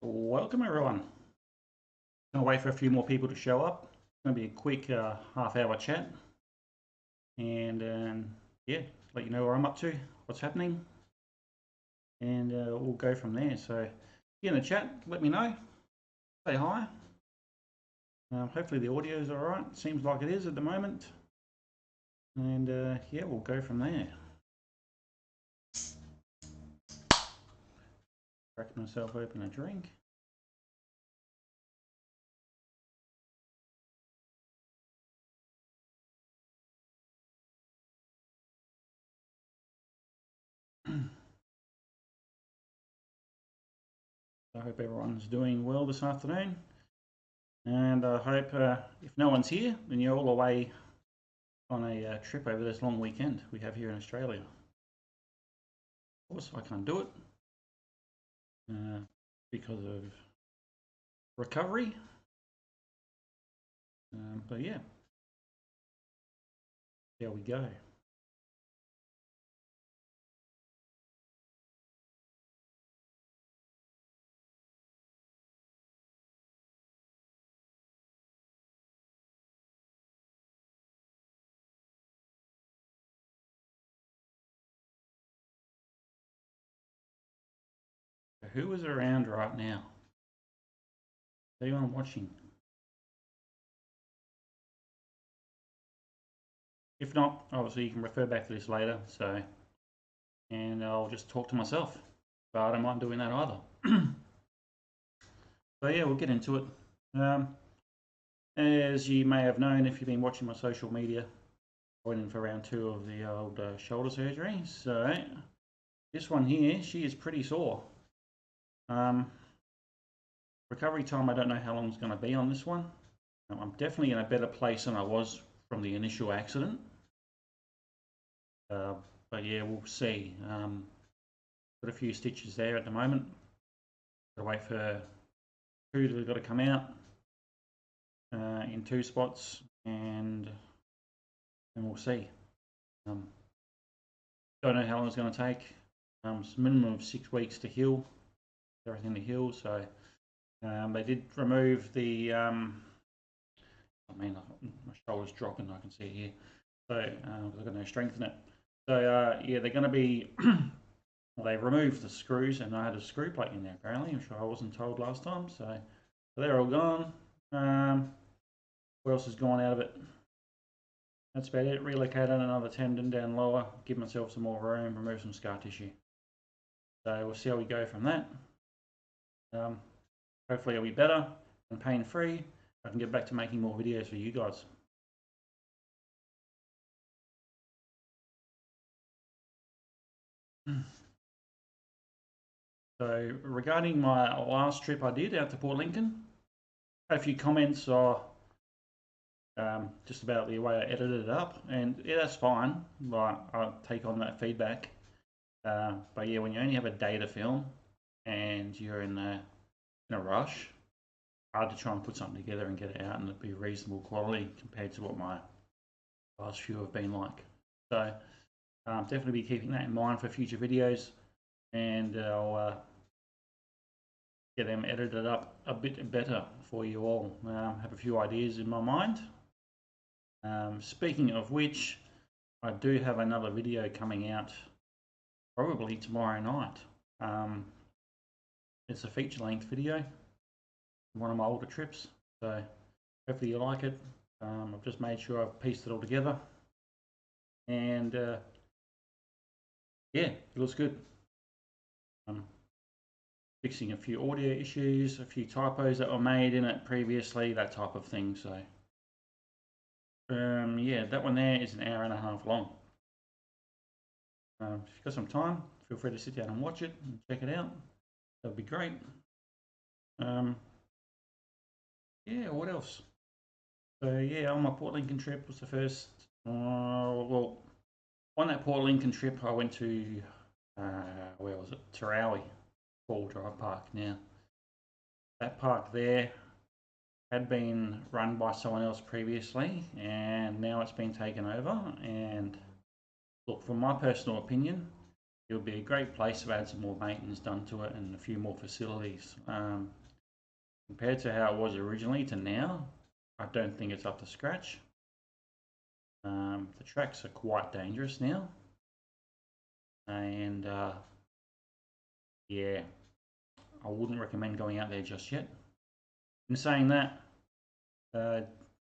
Welcome everyone. Gonna wait for a few more people to show up. It's gonna be a quick half-hour chat, and yeah, let you know where I'm up to, what's happening, and we'll go from there. So, if you're in the chat, let me know. Say hi. Hopefully the audio is all right. Seems like it is at the moment, and yeah, we'll go from there. Crack myself open a drink. I hope everyone's doing well this afternoon, and I hope if no one's here, then you're all away on a trip over this long weekend we have here in Australia. Of course, I can't do it because of recovery, but yeah, there we go. Who is around right now? Anyone watching? If not, obviously you can refer back to this later. So, and I'll just talk to myself. But I don't mind doing that either. So yeah, we'll get into it. As you may have known, if you've been watching my social media, I went in for round 2 of the old shoulder surgery. So this one here, she is pretty sore. Recovery time, I don't know how long it's going to be on this one. I'm definitely in a better place than I was from the initial accident. But yeah, we'll see. Got a few stitches there at the moment. Got to wait for 2 that have got to come out in 2 spots, and we'll see. Don't know how long it's going to take. It's a minimum of 6 weeks to heal, everything to heal. So they did remove the. My shoulder's dropping. I can see it here. So I've got no strength in it. So yeah, they're going to be. Well, they removed the screws, and I had a screw plate in there apparently. I'm sure I wasn't told last time. So they're all gone. What else has gone out of it? That's about it. Relocated another tendon down lower, give myself some more room, remove some scar tissue. So we'll see how we go from that. Hopefully it'll be better and pain-free. I can get back to making more videos for you guys. So regarding my last trip I did out to Port Lincoln, I had a few comments just about the way I edited it up, and yeah, that's fine. Like, I'll take on that feedback. But yeah, when you only have a day to film and you're in a rush, hard to try and put something together and get it out and it'd be reasonable quality compared to what my last few have been like. So definitely be keeping that in mind for future videos, and I'll get them edited up a bit better for you all. Have a few ideas in my mind. Speaking of which, I do have another video coming out probably tomorrow night. It's a feature-length video, one of my older trips, so hopefully you like it. I've just made sure I've pieced it all together, and yeah, it looks good. Fixing a few audio issues, a few typos that were made in it previously, that type of thing. So yeah, that one there is an hour and a half long. If you've got some time, feel free to sit down and watch it and check it out. That would be great. Yeah, what else? So yeah, on my Port Lincoln trip was the first. Well, on that Port Lincoln trip, I went to where was it? Tarawi, Fall Drive Park. Now, that park there had been run by someone else previously, and now it's been taken over. And look, from my personal opinion, it would be a great place to add some more maintenance done to it and a few more facilities. Compared to how it was originally to now, I don't think it's up to scratch. The tracks are quite dangerous now, and yeah, I wouldn't recommend going out there just yet. In saying that,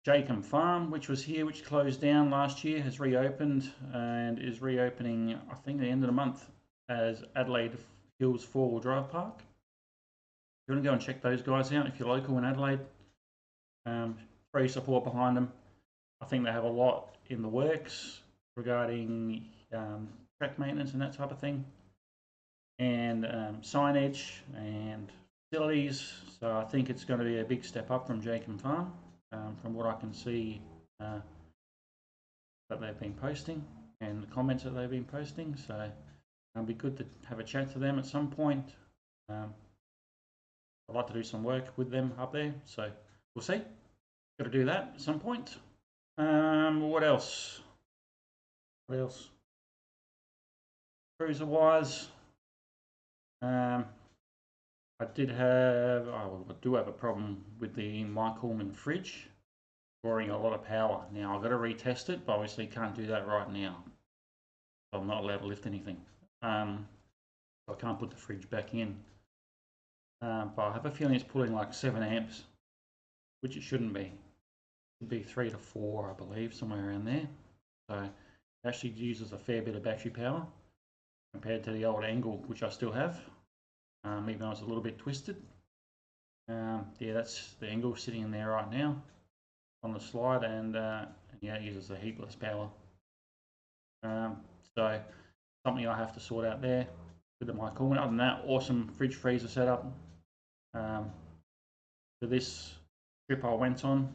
Jacob Farm, which was here, which closed down last year, has reopened and is reopening, I think, at the end of the month as Adelaide Hills 4-wheel drive park. If you want to go and check those guys out, if you're local in Adelaide, free support behind them. I think they have a lot in the works regarding track maintenance and that type of thing, and signage and facilities. So I think it's going to be a big step up from Jacob Farm, from what I can see that they've been posting and the comments that they've been posting. So it'll be good to have a chat to them at some point. I'd like to do some work with them up there, so we'll see. Got to do that at some point. What else? What else? Cruiser wise, I do have a problem with the Michaelman fridge drawing a lot of power. Now I've got to retest it, but obviously can't do that right now. So I'm not allowed to lift anything. I can't put the fridge back in. But I have a feeling it's pulling like 7 amps, which it shouldn't be. It should be 3 to 4, I believe, somewhere around there. So it actually uses a fair bit of battery power compared to the old angle, which I still have, even though it's a little bit twisted. Yeah, that's the angle sitting in there right now on the slide, and yeah, it uses a heap less power. So something I have to sort out there with the Michaelman. Other than that, awesome fridge freezer setup. For this trip I went on,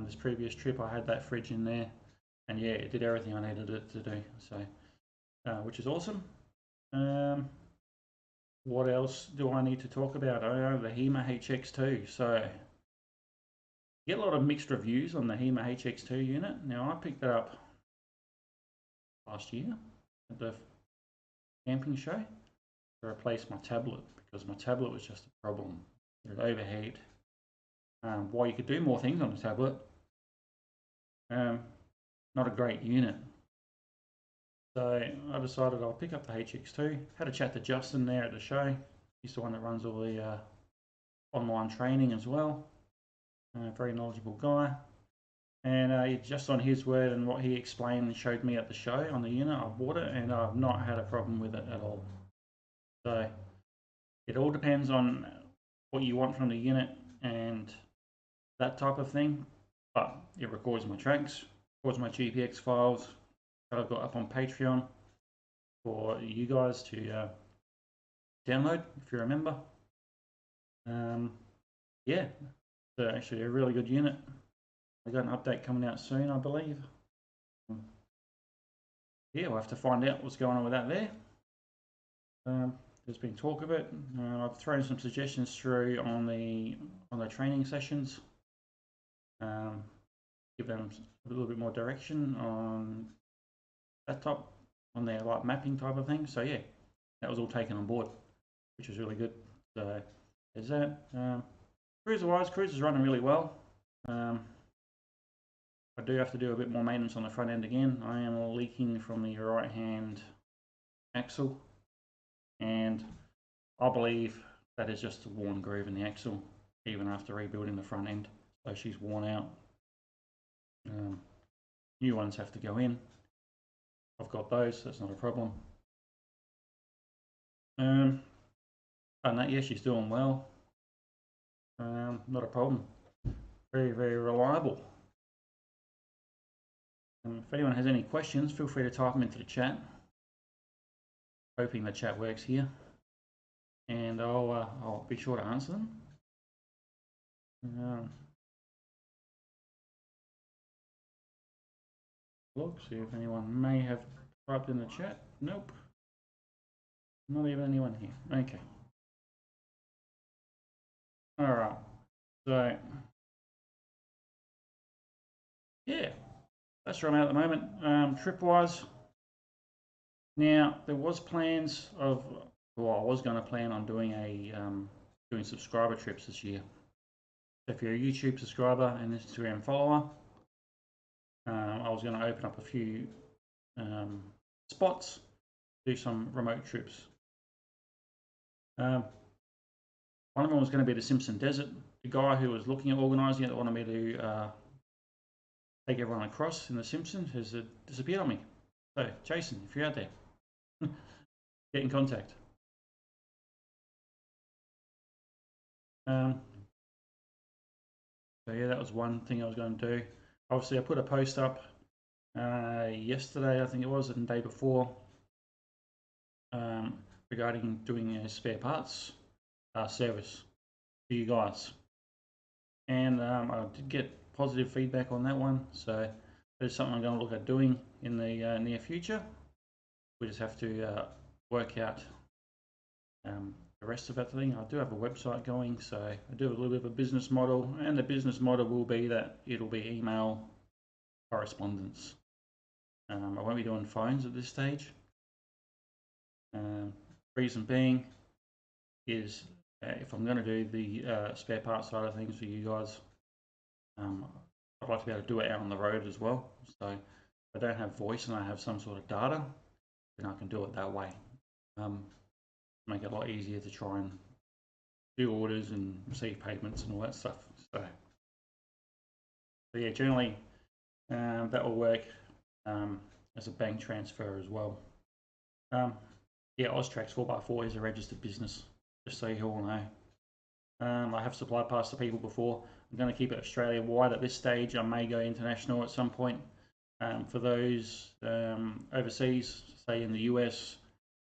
this previous trip, I had that fridge in there, and yeah, it did everything I needed it to do. So, which is awesome. What else do I need to talk about? I know the HEMA HX2. So, you get a lot of mixed reviews on the HEMA HX2 unit. Now, I picked it up last year at the camping show to replace my tablet, because my tablet was just a problem. It would overheat. While you could do more things on the tablet, not a great unit. So I decided I'll pick up the HX2. Had a chat to Justin there at the show. He's the one that runs all the online training as well. Very knowledgeable guy. And just on his word and what he explained and showed me at the show on the unit, I bought it and I've not had a problem with it at all. So it all depends on what you want from the unit and that type of thing. But it records my tracks, records my GPX files that I've got up on Patreon for you guys to download, if you remember. Yeah, so actually a really good unit. I got an update coming out soon, I believe. Yeah, we'll have to find out what's going on with that there. There's been talk of it. I've thrown some suggestions through on the training sessions. Give them a little bit more direction on that top, on their like mapping type of thing. So yeah, that was all taken on board, which was really good. So there's that. Cruiser-wise, Cruiser's running really well. I do have to do a bit more maintenance on the front end again. I am leaking from the right hand axle, and I believe that is just a worn groove in the axle, even after rebuilding the front end. So she's worn out. New ones have to go in. I've got those, so that's not a problem. And that, yeah, she's doing well. Not a problem. Very, very reliable. If anyone has any questions, feel free to type them into the chat. Hoping the chat works here, and I'll be sure to answer them. Look, see if anyone may have typed in the chat. Nope. Not even anyone here. Okay. All right. So, yeah, that's where I'm at the moment. Trip-wise, Now there was plans of, well, I was going to plan on doing doing subscriber trips this year. So if you're a YouTube subscriber and Instagram follower, I was going to open up a few spots, do some remote trips. One of them was going to be the Simpson Desert. The guy who was looking at organising it wanted me to take everyone across in the Simpsons has disappeared on me. So Jason, if you're out there, get in contact. So yeah, that was one thing I was going to do. Obviously, I put a post up yesterday, I think it was, and the day before, regarding doing a spare parts service for you guys. And I did get positive feedback on that one, so that's something I'm going to look at doing in the near future. We just have to work out the rest of that thing. I do have a website going, so I do a little bit of a business model, and the business model will be that it'll be email correspondence. I won't be doing phones at this stage. Reason being is if I'm going to do the spare parts side of things for you guys, I'd like to be able to do it out on the road as well. So if I don't have voice and I have some sort of data, then I can do it that way. Make it a lot easier to try and do orders and receive payments and all that stuff. So yeah, generally that will work as a bank transfer as well. Yeah, OzTrax 4x4 is a registered business, just so you all know. I have supplied parts to people before. I'm going to keep it Australia wide at this stage. I may go international at some point. For those overseas, say in the US,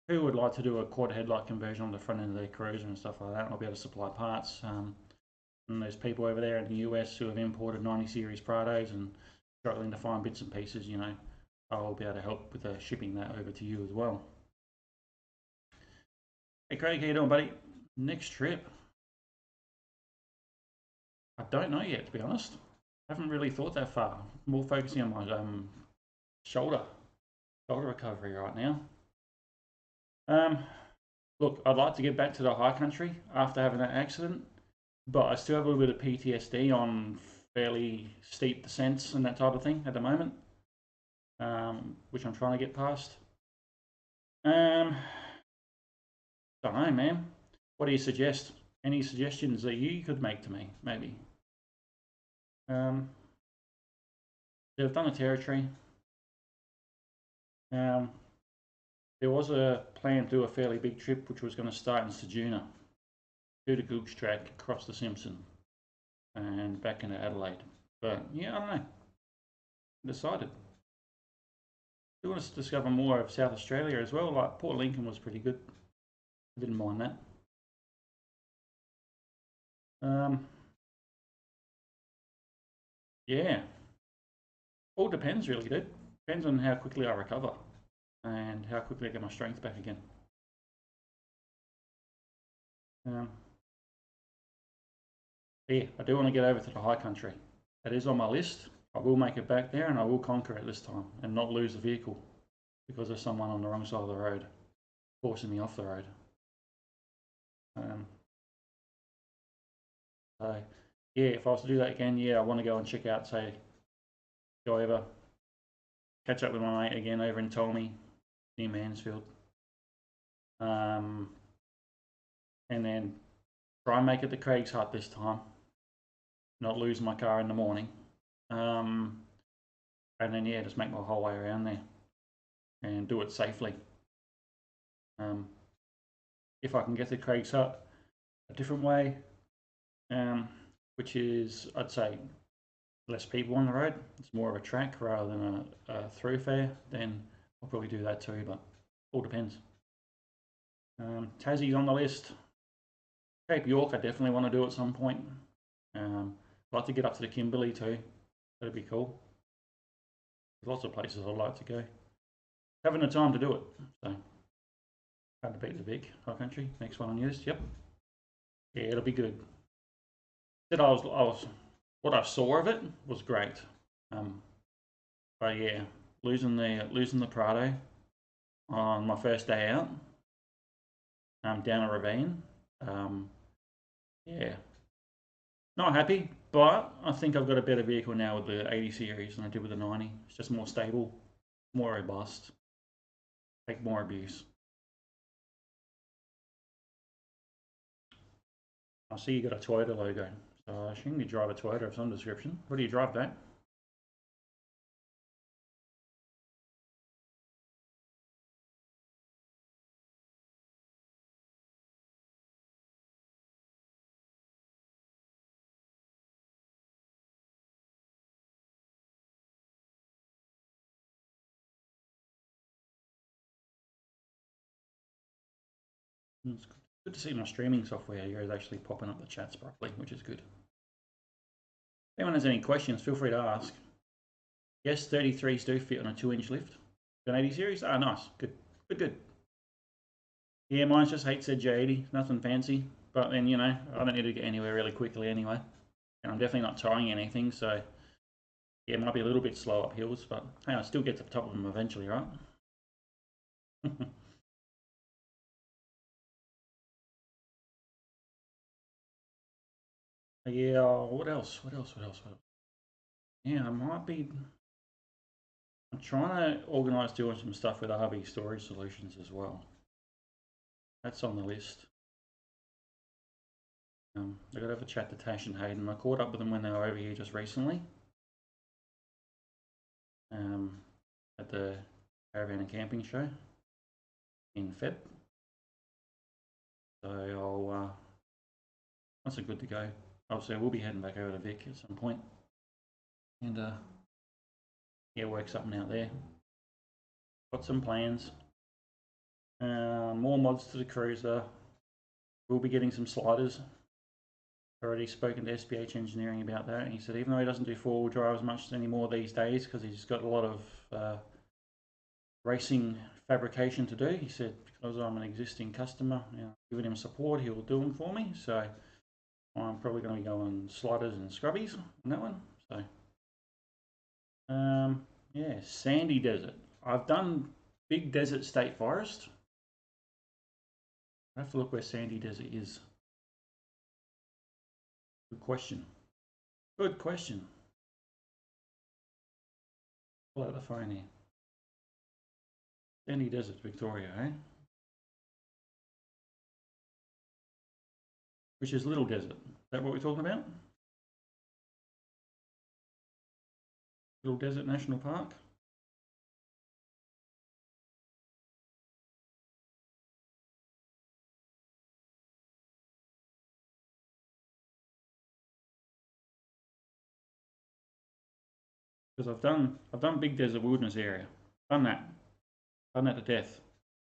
who would like to do a quad headlight conversion on the front end of their Cruiser and stuff like that, I'll be able to supply parts. And there's people over there in the US who have imported 90 series Prados and struggling to find bits and pieces, you know, I'll be able to help with shipping that over to you as well. Hey Craig, how you doing, buddy? Next trip? I don't know yet, to be honest. I haven't really thought that far. More focusing on my shoulder recovery right now. Look, I'd like to get back to the high country after having that accident, but I still have a little bit of PTSD on fairly steep descents and that type of thing at the moment, which I'm trying to get past. Don't know, man. What do you suggest? Any suggestions that you could make to me, maybe? They've done a territory. There was a plan to do a fairly big trip, which was going to start in Ceduna, do the OzTrax, across the Simpson, and back into Adelaide. But yeah, I don't know. Decided. I want to discover more of South Australia as well. Like Port Lincoln was pretty good. I didn't mind that. Yeah. All depends really, dude. Depends on how quickly I recover and how quickly I get my strength back again. Yeah, I do want to get over to the high country. That is on my list. I will make it back there and I will conquer it this time and not lose the vehicle because there's someone on the wrong side of the road forcing me off the road. So yeah, if I was to do that again, yeah, I want to go and check out, say, go over, catch up with my mate again over in Tolmy, near Mansfield, and then try and make it to Craig's Hut this time, not lose my car in the morning, and then yeah, just make my whole way around there and do it safely. If I can get to Craig's Hut a different way, which is, I'd say, less people on the road, it's more of a track rather than a thoroughfare, then I'll probably do that too, but all depends. Tassie's on the list. Cape York, I definitely want to do at some point. I'd like to get up to the Kimberley too. That'd be cool. There's lots of places I'd like to go. Having the time to do it. So, hard to beat the big high country. Next one on yours. Yep. Yeah, it'll be good. Said I was. What I saw of it was great. But yeah, losing the Prado on my first day out, down a ravine. Yeah, not happy, but I think I've got a better vehicle now with the 80 series than I did with the 90. It's just more stable, more robust, take more abuse. I see you got a Toyota logo, so I assume you drive a Toyota of some description. What do you drive, that? It's good to see my streaming software here is actually popping up the chats properly, which is good. If anyone has any questions, feel free to ask. Yes, 33s do fit on a 2-inch lift. An 80 series? Ah, nice. Good. Good, good. Yeah, mine's just HZJ80. Nothing fancy. But then, you know, I don't need to get anywhere really quickly anyway. And I'm definitely not towing anything, so yeah, it might be a little bit slow up hills, but hey, I'll still get to the top of them eventually, right? Yeah, what else? What else? What else? What else? Yeah, I'm trying to organise doing some stuff with RV storage solutions as well. That's on the list. I got to have a chat to Tash and Hayden. I caught up with them when they were over here just recently. At the caravan and camping show in Feb. So once I'm good to go, obviously we'll be heading back over to Vic at some point, and yeah, work something out there. Got some plans. More mods to the cruiser. We'll be getting some sliders. Already spoken to SPH Engineering about that. He said even though he doesn't do 4-wheel drive as much anymore these days because he's got a lot of racing fabrication to do, he said because I'm an existing customer, you know, giving him support, he'll do them for me. So I'm probably going to be going sliders and scrubbies on that one. So yeah, sandy desert. I've done big desert state forest. I have to look where sandy desert is. Good question. Good question. Pull out the phone here. Sandy desert, Victoria, eh? Which is Little Desert. Is that what we're talking about? Little Desert National Park? Because I've done Big Desert Wilderness area. Done that. Done that to death.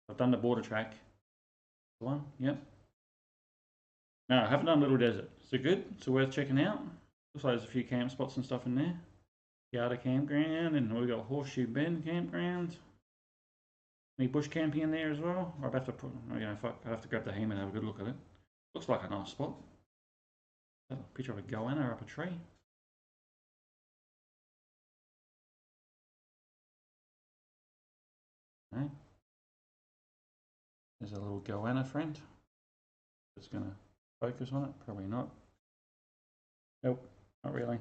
I've done the border track. The one, yep. No, I haven't done Little Desert. Is it good? Is it worth checking out? Looks like there's a few camp spots and stuff in there. Yada campground, and we've got Horseshoe Bend campground. Any bush camping in there as well? I'd have to put, you know, I'd have to grab the Hema and have a good look at it. Looks like a nice spot. A picture of a goanna up a tree. Okay. There's a little goanna friend. It's going to focus on it. Probably not. Nope, not really.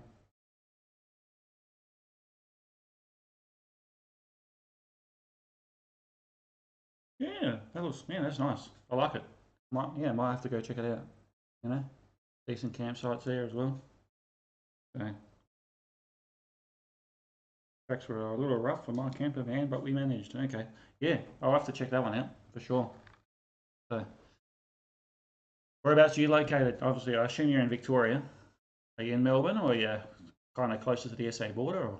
Yeah, that looks, yeah, that's nice. I like it. Might have to go check it out. You know, decent campsites there as well. So, tracks were a little rough for my camper van, but we managed. Okay, yeah, I'll have to check that one out for sure. So, whereabouts are you located? Obviously, I assume you're in Victoria. Are you in Melbourne, or are you kind of closer to the SA border? Or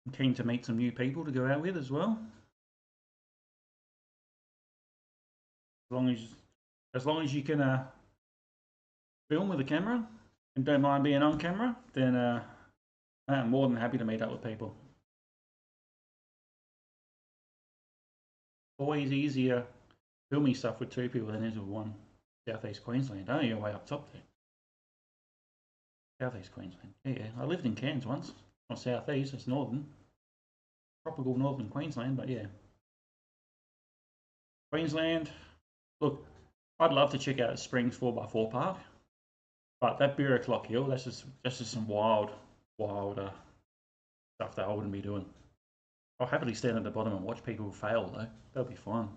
I'm keen to meet some new people to go out with as well. As long as you can film with a camera and don't mind being on camera, then I'm more than happy to meet up with people. Always easier filming stuff with 2 people than it is with one. Southeast Queensland. Oh, you're way up top there. Southeast Queensland. Yeah, I lived in Cairns once. Not southeast, it's northern. tropical northern Queensland, but yeah. Queensland, look, I'd love to check out Springs 4x4 Park, but that Birraclock Hill, that's just some wild stuff that I wouldn't be doing. I'll happily stand at the bottom and watch people fail though. That'll be fun.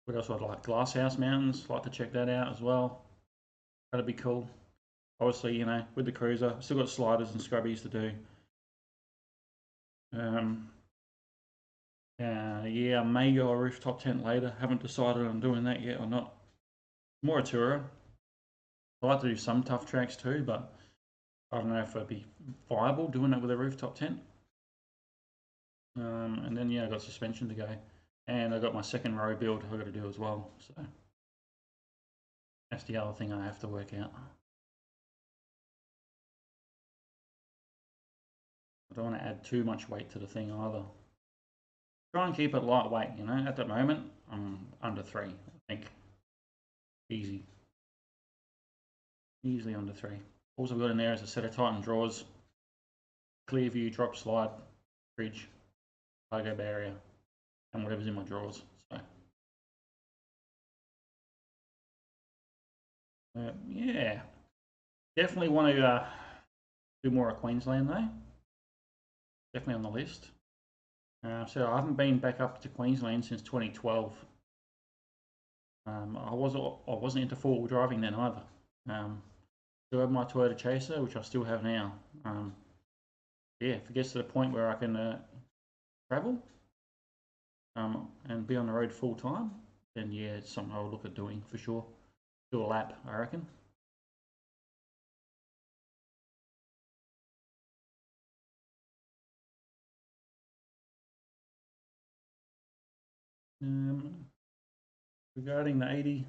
What else I'd like? Glasshouse Mountains, like to check that out as well. That'd be cool. Obviously, you know, with the cruiser, still got sliders and scrubbies to do. Yeah, I may go a rooftop tent later. Haven't decided on doing that yet or not. More a tourer. I like to do some tough tracks too, but I don't know if it'd be viable doing it with a rooftop tent. And then yeah, I got suspension to go, and I got my second row build I got to do as well. So that's the other thing I have to work out. I don't want to add too much weight to the thing either. Try and keep it lightweight, you know. At the moment, I'm under 3, I think. Easy. Easily under 3. Also got in there is a set of Titan drawers, clear view, drop slide, fridge, cargo barrier, and whatever's in my drawers. So yeah, definitely want to do more of Queensland though. Definitely on the list. So I haven't been back up to Queensland since 2012. I wasn't into 4-wheel driving then either. Still have my Toyota Chaser, which I still have now. Yeah, if it gets to the point where I can travel and be on the road full time, then yeah, it's something I'll look at doing for sure. Do a lap, I reckon. Regarding the 80,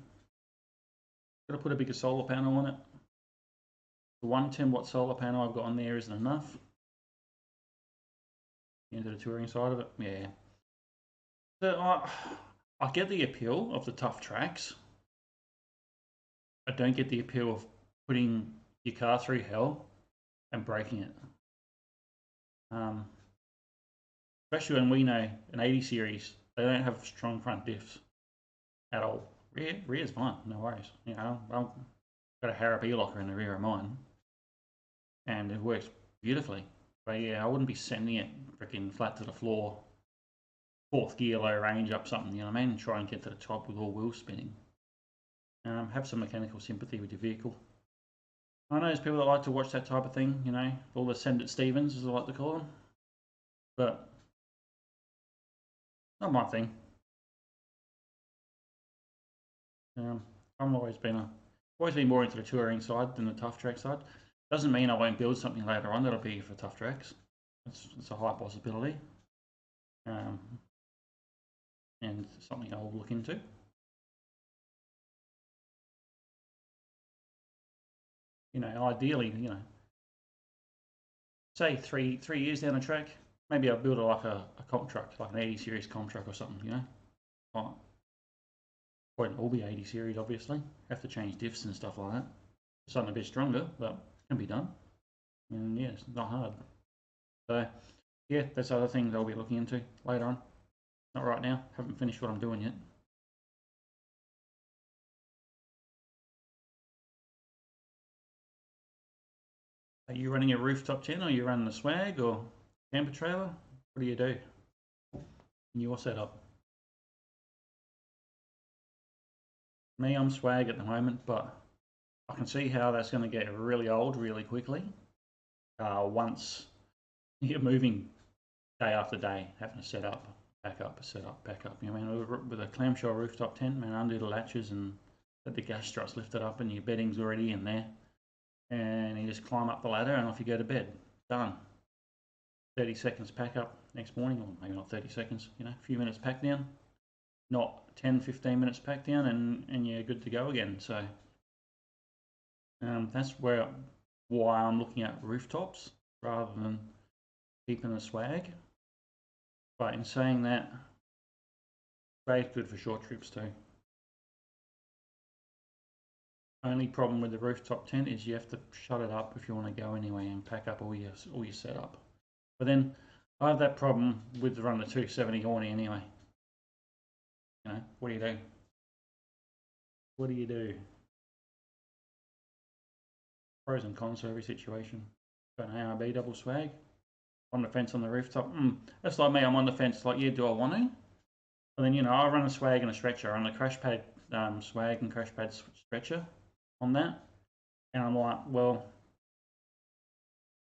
got to put a bigger solar panel on it. The 110-watt solar panel I've got on there isn't enough. Into the touring side of it, yeah. So I get the appeal of the tough tracks. I don't get the appeal of putting your car through hell and breaking it. Especially when we know an 80 series, they don't have strong front diffs at all. Rear's fine, no worries. You know, I've got a Harrop E-locker in the rear of mine, and it works beautifully. But yeah, I wouldn't be sending it freaking flat to the floor, 4th gear, low range up something, you know what I mean? Try and get to the top with all wheels spinning. Have some mechanical sympathy with your vehicle. I know there's people that like to watch that type of thing, you know, all the Send It Stevens, as I like to call them. But not my thing. I've always been more into the touring side than the tough track side. Doesn't mean I won't build something later on that'll be for tough tracks. It's a high possibility, and something I'll look into. You know, ideally, you know, say 3 years down the track, maybe I'll build like a comp truck, like an 80 series comp truck or something. You know, won't all be 80 series, obviously. Have to change diffs and stuff like that. Something a bit stronger, but can be done. And yeah, it's not hard. So yeah, that's other things I'll be looking into later on. Not right now. Haven't finished what I'm doing yet. Are you running a rooftop tent, or are you running a swag or camper trailer? What do you do in your setup? Me, I'm swag at the moment, but I can see how that's going to get really old really quickly. Once you're moving day after day, having to set up, back up, set up, back up. You know, I mean, with a clamshell rooftop tent, man, undo the latches and let the gas struts lifted up, and your bedding's already in there. And you just climb up the ladder and off you go to bed. Done. 30 seconds pack up next morning, or maybe not 30 seconds, you know, a few minutes pack down. Not 10, 15 minutes pack down, and you're good to go again. So that's why I'm looking at rooftops rather than keeping the swag. But in saying that, swag's good for short trips too. Only problem with the rooftop tent is you have to shut it up if you want to go anyway and pack up all your setup. But then I have that problem with running the 270 awning anyway. You know, what do you do? What do you do? Pros and cons to every situation. Got an ARB double swag. On the fence on the rooftop. That's like me, I'm on the fence like, yeah, do I want to? But then, you know, I run a swag and a stretcher. I run a crash pad swag and crash pad stretcher on that. And I'm like, well,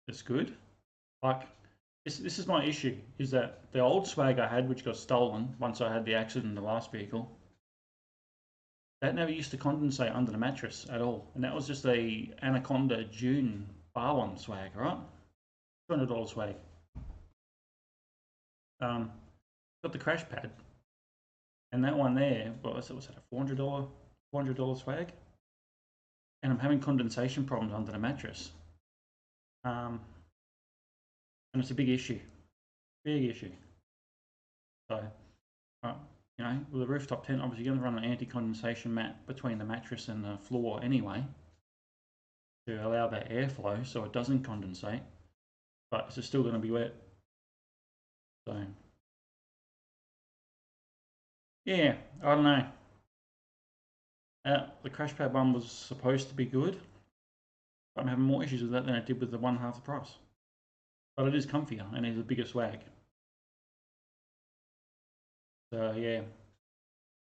it's good. Like, this is my issue, is that the old swag I had, which got stolen once I had the accident in the last vehicle, that never used to condensate under the mattress at all. And that was just a Anaconda June Barlon swag, right? $200 swag. Got the crash pad, and that one there, what was that, a $400 swag? And I'm having condensation problems under the mattress. And it's a big issue. Big issue. So, you know, with a rooftop tent, obviously you're going to run an anti-condensation mat between the mattress and the floor anyway to allow that airflow so it doesn't condensate, but it's still going to be wet. So, yeah, I don't know. The crash pad one was supposed to be good, but I'm having more issues with that than I did with the one half the price. But it is comfier and it's a bigger swag. So yeah.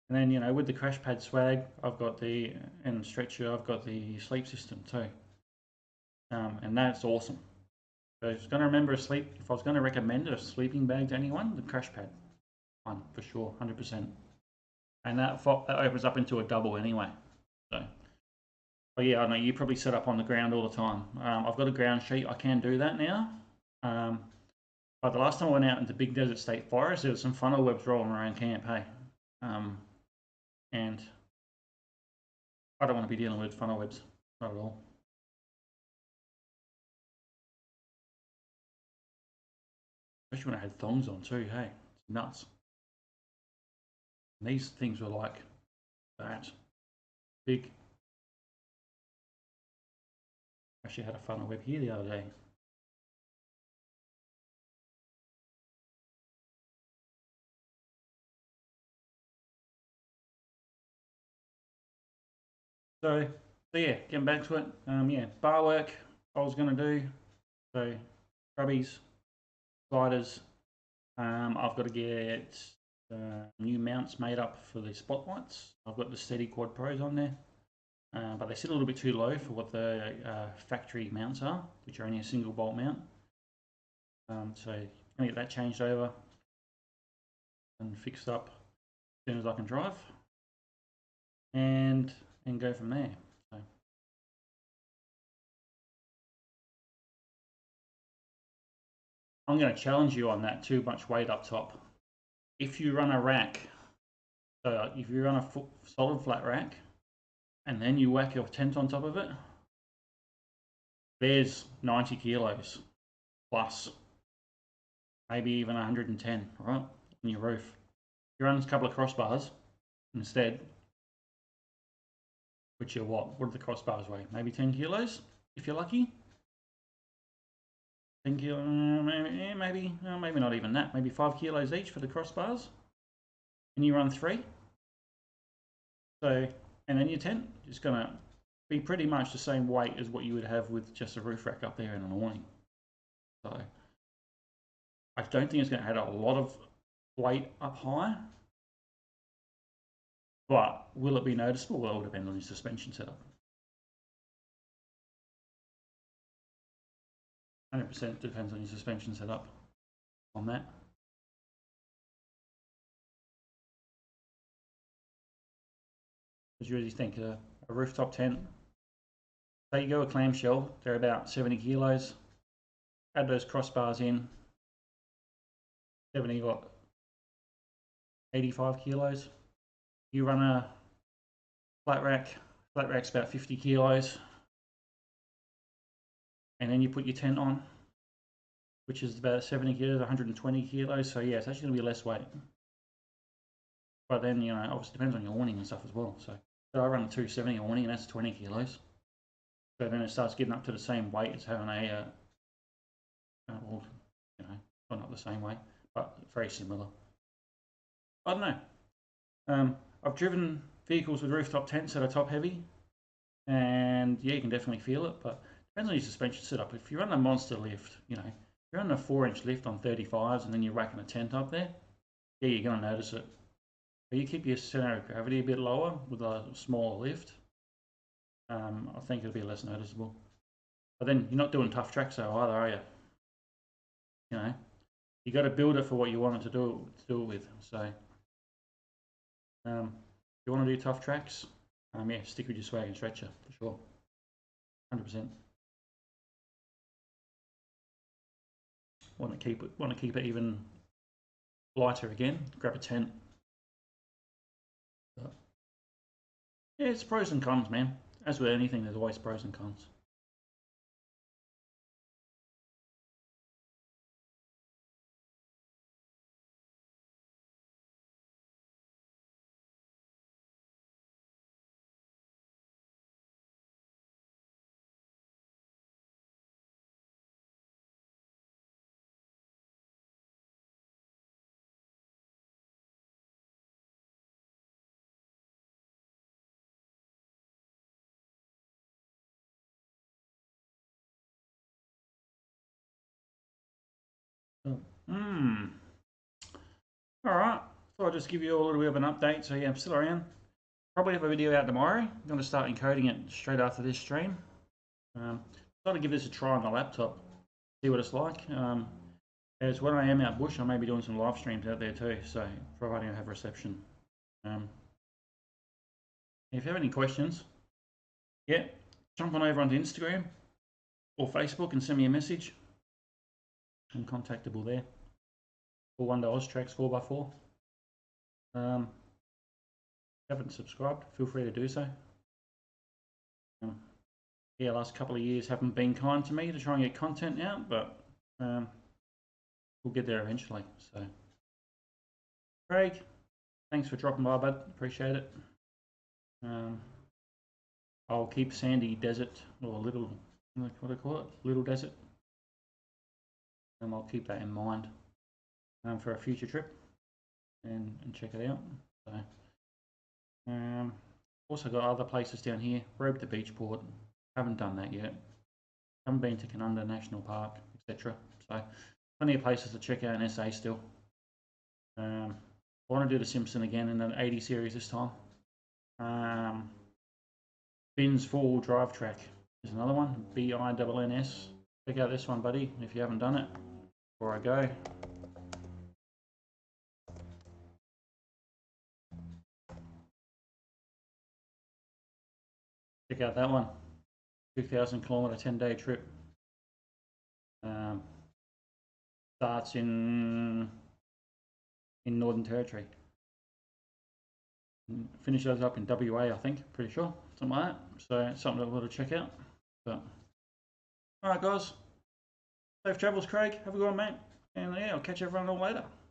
And then, you know, with the crash pad swag, I've got the, and stretcher, I've got the sleep system too. And that's awesome. So if I was going to remember if I was going to recommend a sleeping bag to anyone, the crash pad one for sure, 100%. And that opens up into a double anyway. So, but yeah, I know you probably set up on the ground all the time. I've got a ground sheet. I can do that now. But the last time I went out into Big Desert State Forest, there was some funnel webs rolling around camp, hey. And I don't want to be dealing with funnel webs, not at all. Especially when I had thongs on too, hey, it's nuts. And these things were like that, big. Actually had a funnel web here the other day. So yeah, getting back to it. Yeah, bar work I was going to do. So grubbies, sliders. I've got to get new mounts made up for the spotlights. I've got the Steady Quad Pros on there, but they sit a little bit too low for what the factory mounts are, which are only a single bolt mount. So I'm going to get that changed over and fixed up as soon as I can drive, and go from there. So. I'm going to challenge you on that too much weight up top. If you run a rack, so if you run a solid flat rack, and then you whack your tent on top of it, there's 90 kilos plus, maybe even 110, right, on your roof. You run a couple of crossbars instead, which are what do the crossbars weigh? Maybe 10 kilos, if you're lucky. 10 kilos, maybe not even that, maybe 5 kilos each for the crossbars, and you run 3. So, and then your tent is going to be pretty much the same weight as what you would have with just a roof rack up there and an awning. So, I don't think it's going to add a lot of weight up high, but will it be noticeable? Well, it will depend on your suspension setup. 100% depends on your suspension setup on that. Because you really think a rooftop tent, say you go a clamshell, they're about 70 kilos. Add those crossbars in, 70 what? 85 kilos. You run a flat rack's about 50 kilos. And then you put your tent on, which is about 70 kilos, 120 kilos. So yeah, it's actually going to be less weight. But then, you know, obviously depends on your awning and stuff as well. So I run a 270 awning, and that's 20 kilos. So then it starts getting up to the same weight as having a, well, you know, well, not the same way, but very similar. I don't know. I've driven vehicles with rooftop tents that are top heavy, and yeah, you can definitely feel it, but depends on your suspension setup. If you're on a monster lift, you know, if you're on a 4-inch lift on 35s and then you're racking a tent up there, yeah, you're going to notice it. But you keep your center of gravity a bit lower with a smaller lift, I think it'll be less noticeable. But then you're not doing tough tracks though either, are you? You know, you got to build it for what you want it to do it with. So, if you want to do tough tracks, yeah, stick with your swag and stretcher for sure, 100%. Want to keep it even lighter again? Grab a tent. But, yeah, it's pros and cons, man. As with anything, there's always pros and cons. Hmm. All right. Thought I'd just give you all a little bit of an update. So yeah, I'm still around. Probably have a video out tomorrow. I'm going to start encoding it straight after this stream. Thought I'd give this a try on my laptop, see what it's like. As when I am out bush, I may be doing some live streams out there too. So providing I have reception. If you have any questions, yeah, jump on over onto Instagram or Facebook and send me a message. I'm contactable there. Or one to OzTrax 4x4. If you haven't subscribed, feel free to do so. Yeah, last couple of years haven't been kind to me to try and get content out, but we'll get there eventually. So, Craig, thanks for dropping by, bud. Appreciate it. I'll keep Sandy Desert, or Little, what do I call it? Little Desert. I'll keep that in mind for a future trip and check it out. So, also got other places down here. Robe to Beachport. Haven't done that yet. Haven't been to Canunda National Park, etc. So plenty of places to check out in SA still. I want to do the Simpson again in an 80 series this time. Bins 4-wheel drive track is another one. BINNS. Check out this one, buddy, if you haven't done it. Before I go. Check out that one. 2,000 kilometer 10-day trip. Starts in Northern Territory. Finish those up in WA, I think, pretty sure, something like that. So it's something that we'll check out. But all right, guys. Safe travels, Craig. Have a good one, mate. And yeah, I'll catch everyone all later.